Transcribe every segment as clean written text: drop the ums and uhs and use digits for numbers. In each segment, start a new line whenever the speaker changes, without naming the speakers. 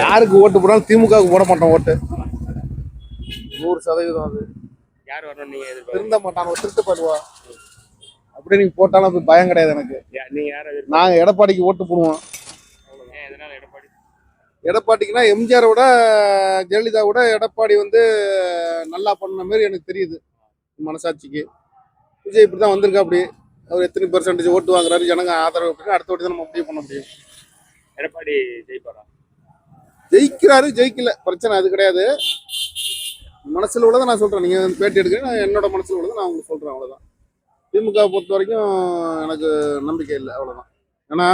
யாருக்கு ஓட்டு போடாலும் திமுகவுக்கு போட மாட்டோம் ஓட்டு. 100% அது.
யார் வரணும் நீங்க
திருந்த மாட்டான், திருட்டு பண்ணுவா. அப்படி நீங்க போட்டாலும் அது பயம் கிடையாது எனக்கு.
நீங்க யார
நாங்க எடப்பாடிக்கு ஓட்டு போடுவோம். எடப்பாடிக்குன்னா எம்ஜிஆரை விட ஜெயலலிதா விட எடப்பாடி வந்து நல்லா பண்ண மாதிரி எனக்கு தெரியுது மனசாட்சிக்கு. விஜய் இப்படி தான் வந்திருக்கா. அப்படி அவர் எத்தனை பெர்சன்டேஜ் ஓட்டு வாங்குறாரு, ஜனங்க ஆதரவு அப்படின்னு அடுத்த வாட்டி தான் நம்ம முடிவு பண்ண முடியும்.
எடப்பாடி ஜெயிப்பாரா?
ஜெயிக்கிறாரு, ஜெயிக்கல, பிரச்சனை அது கிடையாது. மனசுல உள்ளதை நான் சொல்றேன். நீங்க பேட்டி எடுக்கிறேன், நான் என்னோட மனசுல உள்ளதை நான் உங்களுக்கு சொல்றேன், அவ்வளவுதான். திமுக பொறுத்த வரைக்கும் எனக்கு நம்பிக்கை இல்லை, அவ்வளவுதான். ஏன்னா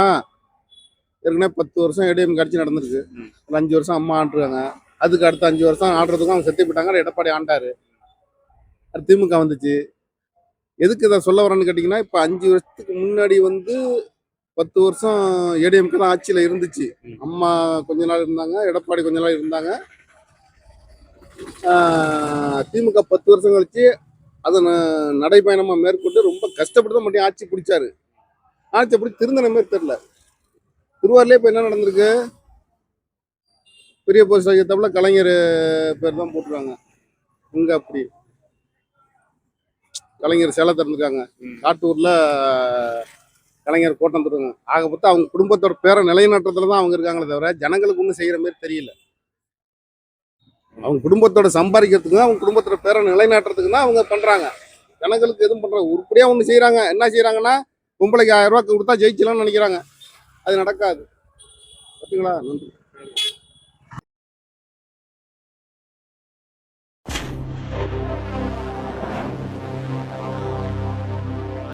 ஏற்கனவே 10 வருஷம் ஏடிஎம் கட்சி நடந்திருக்கு. ஒரு 5 வருஷம் அம்மா ஆண்டுருக்காங்க. அதுக்கு அடுத்த 5 வருஷம் ஆடுறதுக்கும் அவங்க செத்து போயிட்டாங்க. எடப்பாடி ஆண்டாரு, அது திமுக வந்துச்சு. எதுக்கு இதை சொல்ல வரேன்னு கேட்டிங்கன்னா, இப்போ 5 வருஷத்துக்கு முன்னாடி வந்து 10 வருஷம் ஏடிஎம்கே தான் ஆட்சியில் இருந்துச்சு. அம்மா கொஞ்ச நாள் இருந்தாங்க, எடப்பாடி கொஞ்ச நாள் இருந்தாங்க. திமுக 10 வருஷம் கழிச்சு அதை நடைபயணமாக மேற்கொண்டு ரொம்ப கஷ்டப்பட்டு தான் மட்டும் ஆட்சி பிடிச்சாரு. ஆட்சி அப்படி திருந்தின மாதிரி தெரியல. திருவாரூர்லேயே இப்போ என்ன நடந்திருக்கு, பெரிய போஸ்ட் ஆகியத்தப்பல கலைஞர் பேர் தான் போட்டுருக்காங்க. இங்கே அப்படி கலைஞர் சேலை திறந்துருக்காங்க. காட்டூரில் கலைஞர் கோட்டம் தருவாங்க. ஆக பார்த்தா அவங்க குடும்பத்தோட பேரை நிலைநாட்டத்தில் தான் அவங்க இருக்காங்களே தவிர ஜனங்களுக்கு ஒன்றும் செய்கிற மாதிரி தெரியல. அவங்க குடும்பத்தோட சம்பாதிக்கிறதுக்கு, அவங்க குடும்பத்தோட பேரை நிலைநாட்டுறதுக்கு தான் அவங்க பண்ணுறாங்க. ஜனங்களுக்கு எதுவும் பண்ணுறாங்க உருப்படியாக ஒன்று செய்கிறாங்க. என்ன செய்கிறாங்கன்னா, பொம்பளைக்கு 1000 ரூபா கொடுத்தா ஜெயிச்சலாம்னு நினைக்கிறாங்க. அது நடக்காது. பார்த்தீங்களா? நன்றி.